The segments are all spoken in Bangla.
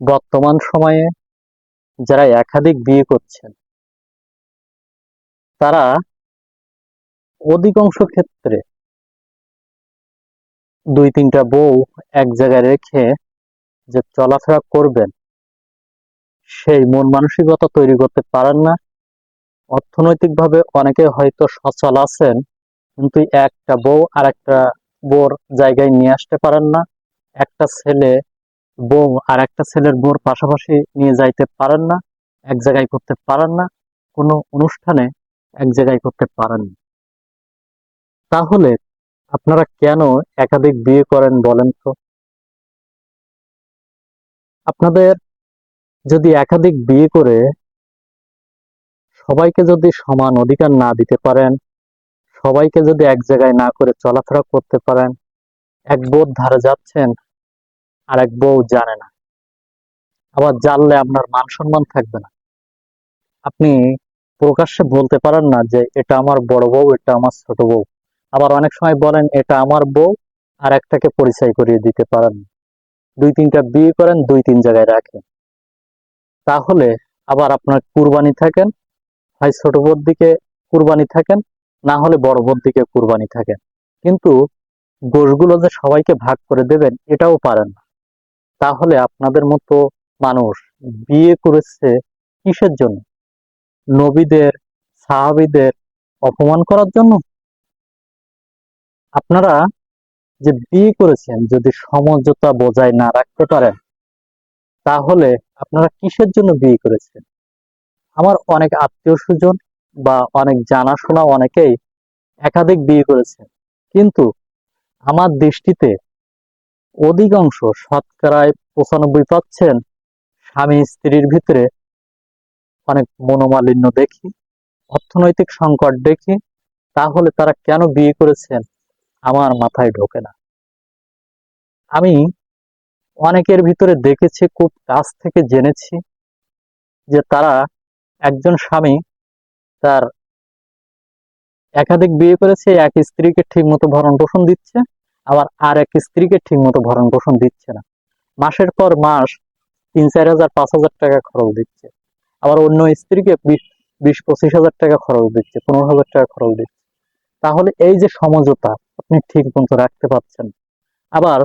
বর্তমান সময়ে যারা একাধিক বিয়ে করছেন তারা অধিকাংশ ক্ষেত্রে দুই তিনটা বউ এক জায়গায় রেখে যে চলাফেরা করবেন সেই মন মানসিকতা তৈরি করতে পারেন না। অর্থনৈতিকভাবে অনেকে হয়তো সচল আছেন, কিন্তু একটা বউ আর একটা বউর জায়গায় নিয়ে আসতে পারেন না। একটা ছেলে বউ আর একটা ছেলের বউর পাশাপাশি নিয়ে যাইতে পারেন না, এক জায়গায় করতে পারেন না, কোনো অনুষ্ঠানে এক জায়গায় করতে পারেন না। তাহলে আপনারা কেন একাধিক বিয়ে করেন বলেন তো? আপনাদের যদি একাধিক বিয়ে করে সবাইকে যদি সমান অধিকার না দিতে পারেন, সবাইকে যদি এক জায়গায় না করে চলাফেরা করতে পারেন, এক বউর ধারে যাচ্ছেন আর এক বউ জানে না, আবার জানলে আপনার মান সম্মান থাকবে না। আপনি প্রকাশ্যে বলতে পারেন না যে এটা আমার বড় বউ, এটা আমার ছোট বউ। আবার অনেক সময় বলেন এটা আমার বউ, আর একটাকে পরিচয় করিয়ে দিতে পারেন না। দুই তিনটা বিয়ে করেন, দুই তিন জায়গায় রাখেন। তাহলে আবার আপনার কুরবানি থাকেন, হয় ছোট বউর দিকে কুরবানি থাকেন, না হলে বড় বউর দিকে কুরবানি থাকেন। কিন্তু গোশগুলো যে সবাইকে ভাগ করে দেবেন এটাও পারেন না। তাহলে আপনাদের মতো মানুষ বিয়ে করেছে কিসের জন্য? নবীদের, সাহাবীদের অপমান করার জন্য? আপনারা যে বিয়ে করেছেন যদি সমঝোতা বজায় না রাখতে পারেন, তাহলে আপনারা কিসের জন্য বিয়ে করেছেন? আমার অনেক আত্মীয় স্বজন বা অনেক জানাশোনা অনেকেই একাধিক বিয়ে করেছেন, কিন্তু আমার দৃষ্টিতে অধিকাংশ শতকরায় 95% স্বামী স্ত্রীর ভিতরে অনেক মনোমালিন্য দেখি, অর্থনৈতিক সংকট দেখি। তাহলে তারা কেন বিয়ে করেছেন আমার মাথায় ঢোকে না। আমি অনেকের ভিতরে দেখেছি, খুব কাছ থেকে জেনেছি যে তারা একজন স্বামী তার একাধিক বিয়ে করেছে, এক স্ত্রীকে ঠিক মতো ভরণ পোষণ দিচ্ছে, আবার আর এক স্ত্রীকে ঠিক মতো ভরণ পোষণ দিচ্ছে না। মাসের পর মাস 3-4 হাজার 5 হাজার টাকা খরচ দিচ্ছে, আবার অন্য স্ত্রীকে 20-25 হাজার টাকা খরচ দিচ্ছে, 15 হাজার টাকা খরচ দিচ্ছে। তাহলে এই যে সমঝোতা আপনি ঠিক মতো রাখতে পারছেন। আবার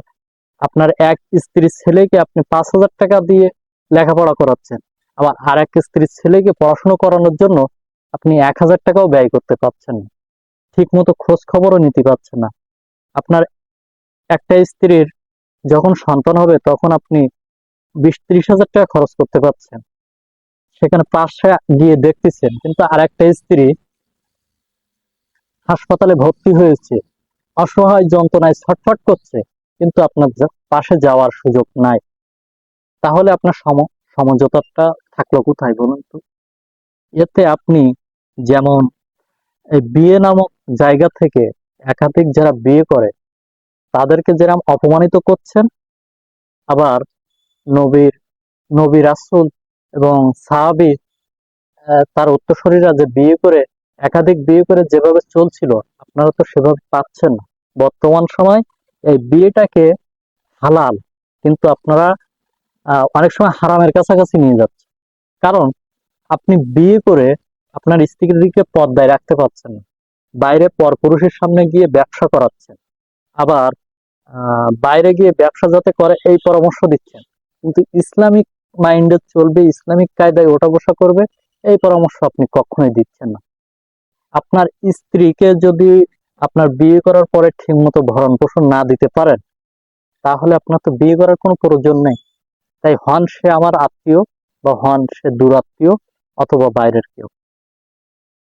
আপনার এক স্ত্রীর ছেলেকে আপনি 5 হাজার টাকা দিয়ে লেখাপড়া করাচ্ছেন, আবার আর এক স্ত্রীর ছেলেকে পড়াশোনা করানোর জন্য আপনি 1 হাজার টাকাও ব্যয় করতে পারছেন না, ঠিক মতো খোঁজ খবরও নিতে পারছেন না। আপনার একটা স্ত্রীর যখন সন্তান হবে তখন আপনি 20-30 হাজার টাকা খরচ করতে পারছেন, সেখানে পাশে গিয়ে দেখতেছেন, কিন্তু আর একটা স্ত্রী হাসপাতালে ভর্তি হয়েছে, অসহায় যন্ত্রণায় ছটফট করছে, কিন্তু আপনার পাশে যাওয়ার সুযোগ নাই। তাহলে আপনার সমঝোতাটা থাকলো কোথায় বলুন তো? এতে আপনি যেমন এই বিয়ে নামক জায়গা থেকে একাধিক যারা বিয়ে করে তাদেরকে যেরকম অপমানিত করছেন, আবার নবীর নবী রাসূল এবং সাহাবী তার উত্তরসূরিরা যে বিয়ে করে একাধিক বিয়ে করে যেভাবে চলছিল আপনারা তো সেভাবে পাচ্ছেন না। বর্তমান সময় এই বিয়েটাকে হালাল, কিন্তু আপনারা অনেক সময় হারামের কাছাকাছি নিয়ে যাচ্ছে। কারণ আপনি বিয়ে করে আপনার স্ত্রীকে পর্দায় রাখতে পারছেন না, বাইরে পরপুরুষের সামনে গিয়ে ব্যবসা করাচ্ছেন, আবার বাইরে গিয়ে ব্যবসা যাতে করে এই পরামর্শ দিচ্ছেন, কিন্তু ইসলামিক মাইন্ডে চলবে, ইসলামিক কায়দায় ওঠা বসা করবে এই পরামর্শ আপনি কখনোই দিচ্ছেন না। আপনার স্ত্রীকে যদি আপনার বিয়ে করার পরে ঠিকমতো ভরণ পোষণ না দিতে পারেন, তাহলে আপনার তো বিয়ে করার কোনো প্রয়োজন নেই। তাই হন সে আমার আত্মীয় বা হন সে দূরাত্মীয় অথবা বাইরের কেউ।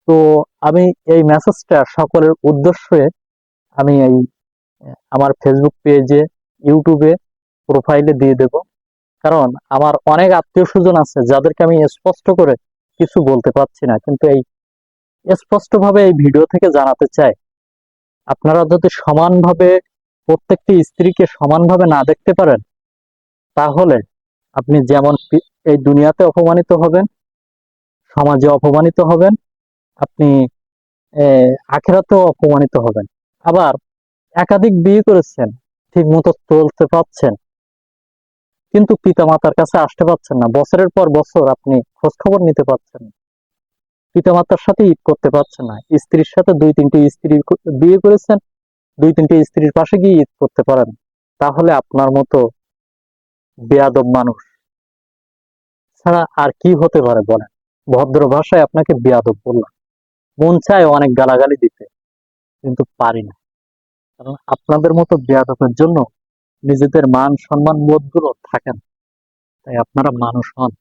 তো আমি এই মেসেজটা সকলের উদ্দেশ্যে আমি এই আমার ফেসবুক পেজে, ইউটিউবে, প্রোফাইলে দিয়ে দেব। কারণ আমার অনেক আত্মীয় স্বজন আছে যাদেরকে আমি স্পষ্ট করে কিছু বলতে পারছি না, কিন্তু এই স্পষ্টভাবে এই ভিডিও থেকে জানাতে চাই, আপনারা যদি সমানভাবে প্রত্যেকটি স্ত্রীকে সমানভাবে না দেখতে পারেন, তাহলে আপনি যেমন এই দুনিয়াতে অপমানিত হবেন, সমাজে অপমানিত হবেন, আপনি আখেরাতেও অপমানিত হবেন। আবার একাধিক বিয়ে করেছেন, ঠিক মতো চলতে পারছেন, কিন্তু পিতামাতার কাছে আসতে পারছেন না, বছরের পর বছর আপনি খোঁজ খবর নিতে পারছেন না, পিতামাতার সাথে ঈদ করতে পারছেন না, স্ত্রীর সাথে দুই তিনটি স্ত্রী বিয়ে করেছেন, দুই তিনটি স্ত্রীর পাশে গিয়ে ঈদ করতে পারেন, তাহলে আপনার মতো বেয়াদব মানুষ ছাড়া আর কি হতে পারে বলেন? ভদ্র ভাষায় আপনাকে বেয়াদব বললাম, মন চায় অনেক গালাগালি দিতে, কিন্তু পারি না, কারণ আপনাদের মতো বেয়াদবের জন্য নিজেদের মান সম্মান বোধ গুলো থাকে না। তাই আপনারা মানুষ হন।